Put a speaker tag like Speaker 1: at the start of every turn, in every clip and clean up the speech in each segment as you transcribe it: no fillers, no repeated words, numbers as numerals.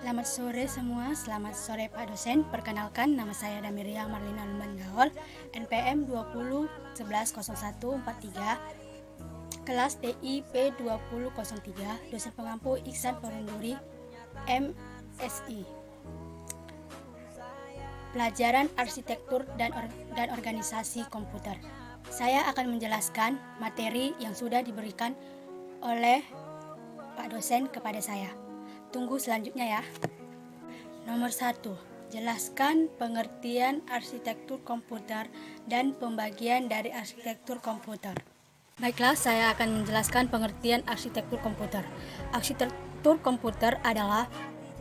Speaker 1: Selamat sore semua, selamat sore Pak dosen. Perkenalkan, nama saya Damiria Marlina Lumban Gaul, NPM 20 11 01 43, kelas TIP 2003, dosen pengampu Iksan Perunduri, MSI. Pelajaran arsitektur dan organisasi komputer. Saya akan menjelaskan materi yang sudah diberikan oleh Pak dosen kepada saya. Tunggu selanjutnya ya. Nomor 1. Jelaskan pengertian arsitektur komputer dan pembagian dari arsitektur komputer. Baiklah, saya akan menjelaskan pengertian arsitektur komputer. Arsitektur komputer adalah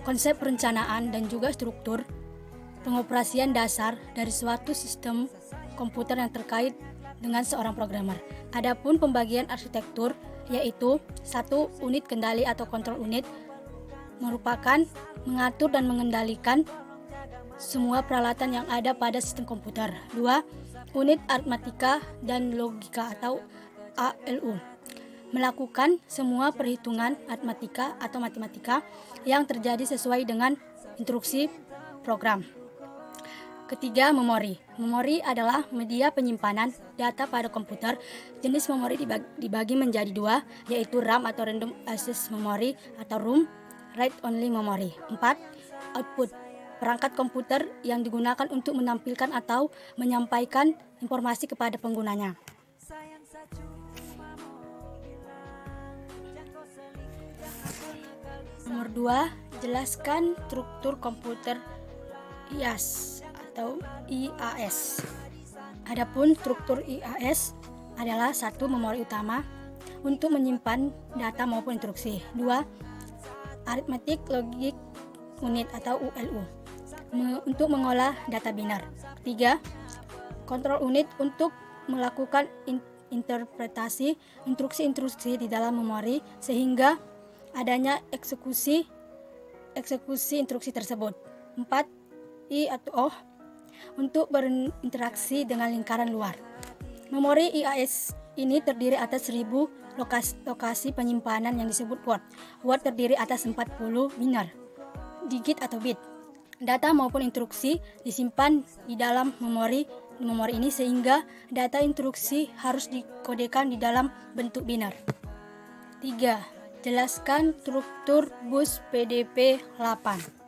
Speaker 1: konsep perencanaan dan juga struktur pengoperasian dasar dari suatu sistem komputer yang terkait dengan seorang programmer. Adapun pembagian arsitektur yaitu 1. Unit kendali atau kontrol unit merupakan mengatur dan mengendalikan semua peralatan yang ada pada sistem komputer. 2. Unit aritmatika dan logika atau ALU melakukan semua perhitungan aritmatika atau matematika yang terjadi sesuai dengan instruksi program. Ketiga, memori. Memori adalah media penyimpanan data pada komputer. Jenis memori dibagi menjadi 2, yaitu RAM atau Random Access Memory atau ROM, Read Only Memory. 4. Output. Perangkat komputer yang digunakan untuk menampilkan atau menyampaikan informasi kepada penggunanya. Nomor 2, jelaskan struktur komputer IaaS atau IaaS. Adapun struktur IaaS adalah 1. Memori utama untuk menyimpan data maupun instruksi. 2. Arithmetic Logic Unit atau ULU untuk mengolah data binar. 3. Kontrol unit untuk melakukan interpretasi instruksi-instruksi di dalam memori sehingga adanya eksekusi instruksi tersebut. 4. I atau O untuk berinteraksi dengan lingkaran luar. Memori IaaS ini terdiri atas 1000 lokasi penyimpanan yang disebut word. Word terdiri atas 40 binar, digit atau bit. Data maupun instruksi disimpan di dalam memori ini sehingga data instruksi harus dikodekan di dalam bentuk binar. 3. Jelaskan struktur bus PDP-8.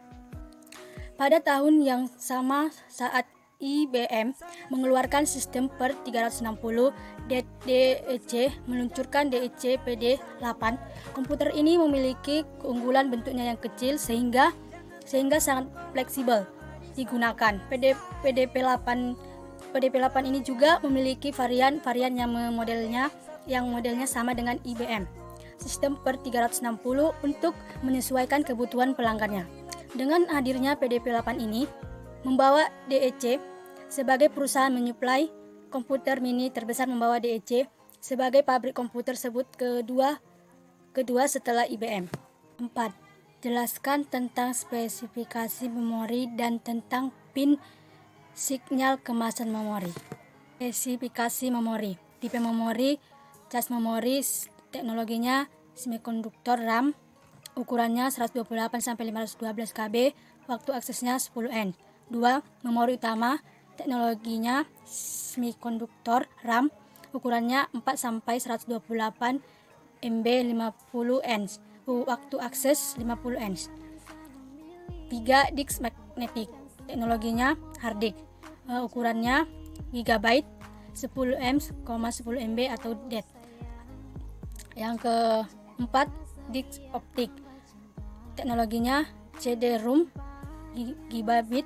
Speaker 1: Pada tahun yang sama saat IBM mengeluarkan sistem per 360 DEC meluncurkan DEC PD8. Komputer ini memiliki keunggulan bentuknya yang kecil sehingga sangat fleksibel digunakan. PDP8 ini juga memiliki varian yang modelnya sama dengan IBM. Sistem per 360 untuk menyesuaikan kebutuhan pelanggannya. Dengan hadirnya PDP8 ini membawa DEC sebagai perusahaan menyuplai komputer mini terbesar membawa DEC sebagai pabrik komputer tersebut kedua setelah IBM. 4. Jelaskan tentang spesifikasi memori dan tentang pin sinyal kemasan memori. Spesifikasi memori. Tipe memori, cas memori, teknologinya semikonduktor RAM, ukurannya 128-512 KB, waktu aksesnya 10N. 2. Memori utama, teknologinya semikonduktor RAM, ukurannya 4-128 MB 50N, waktu akses 50N. 3. Disk magnetik, teknologinya hard disk, ukurannya GB 10M, 10 MB atau DAT. Yang keempat, disk optik, teknologinya CD-ROM, gigabit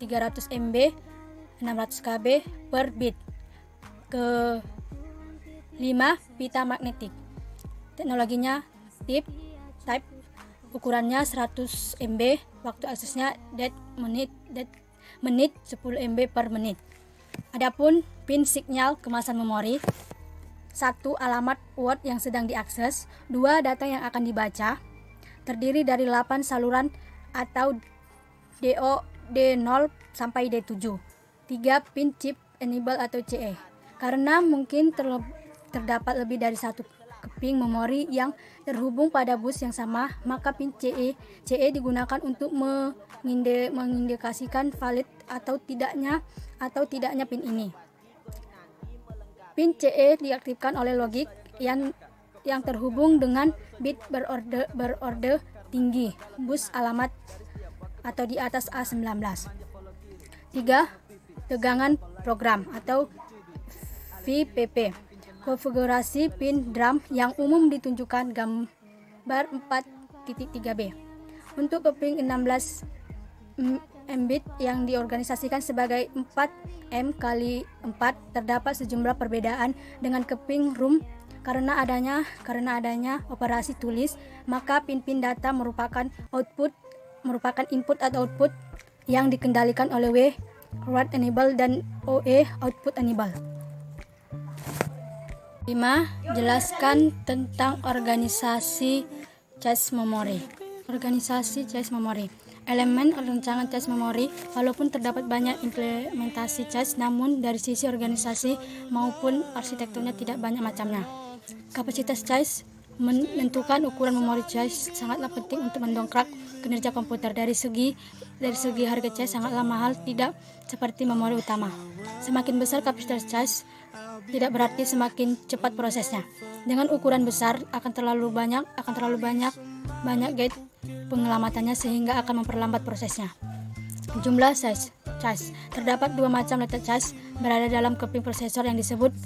Speaker 1: 300 MB 600 KB per bit. Ke 5. Pita magnetik, teknologinya type, ukurannya 100 MB, waktu aksesnya menit 10 MB per menit. Adapun pin sinyal kemasan memori: 1. Alamat word yang sedang diakses. 2. Data yang akan dibaca, terdiri dari 8 saluran atau D0 sampai D7. 3. Pin chip enable atau CE. Karena mungkin terdapat lebih dari satu keping memori yang terhubung pada bus yang sama, maka pin CE digunakan untuk mengindikasikan valid atau tidaknya pin ini. Pin CE diaktifkan oleh logik yang terhubung dengan bit berorde tinggi bus alamat atau di atas A19. 3. Tegangan program atau VPP. Konfigurasi pin drum yang umum ditunjukkan gambar 4.3b. Untuk keping 16 Mbit yang diorganisasikan sebagai 4M x 4 terdapat sejumlah perbedaan dengan keping room karena adanya operasi tulis, maka pin-pin data merupakan input atau output yang dikendalikan oleh W write enable dan OE output enable. 5. Jelaskan tentang organisasi cache memory. Organisasi cache memory. Elemen rancangan cache memory, walaupun terdapat banyak implementasi cache, namun dari sisi organisasi maupun arsitekturnya tidak banyak macamnya. Kapasitas cache menentukan ukuran memori cache sangatlah penting untuk mendongkrak kinerja komputer. Dari segi harga cache sangatlah mahal, tidak seperti memori utama. Semakin besar kapasitas cache, tidak berarti semakin cepat prosesnya. Dengan ukuran besar akan terlalu banyak gate pengelamatannya sehingga akan memperlambat prosesnya. Jumlah cache. Terdapat dua macam letak cache berada dalam keping prosesor yang disebut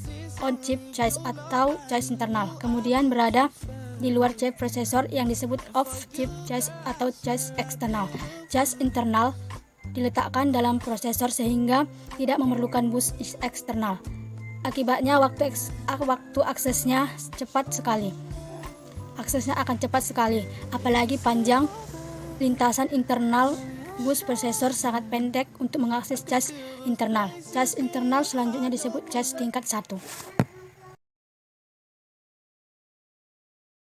Speaker 1: on-chip cache atau cache internal. Kemudian berada di luar chip prosesor yang disebut off-chip cache atau cache eksternal. Cache internal diletakkan dalam prosesor sehingga tidak memerlukan bus eksternal. Akibatnya waktu aksesnya akan cepat sekali, apalagi panjang lintasan internal bus prosesor sangat pendek untuk mengakses cache internal. Cache internal selanjutnya disebut cache tingkat 1.